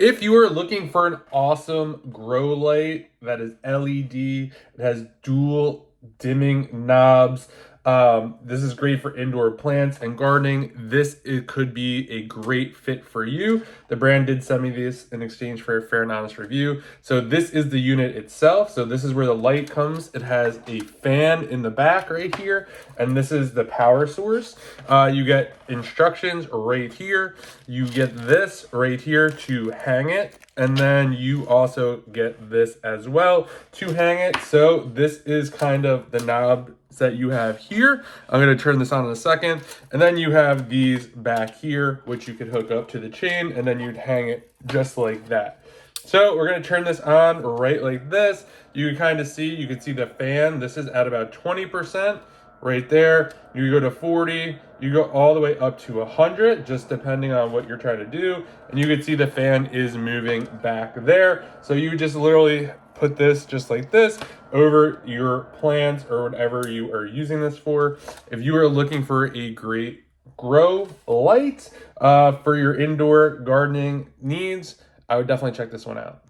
If you are looking for an awesome grow light that is LED, it has dual dimming knobs. This is great for indoor plants and gardening. It could be a great fit for you. The brand did send me this in exchange for a fair and honest review. So this is the unit itself. So this is where the light comes. It has a fan in the back right here, and this is the power source. You get instructions right here. You get this right here to hang it. And then you also get this as well to hang it. So this is kind of the knob that you have here. I'm going to turn this on in a second. And then you have these back here, which you could hook up to the chain, and then you'd hang it just like that. So we're going to turn this on right like this. You can kind of see, you can see the fan. This is at about 20%. Right there, you go to 40, you go all the way up to 100, just depending on what you're trying to do. And you can see the fan is moving back there. So you just literally put this just like this over your plants or whatever you are using this for. If you are looking for a great grow light for your indoor gardening needs, I would definitely check this one out.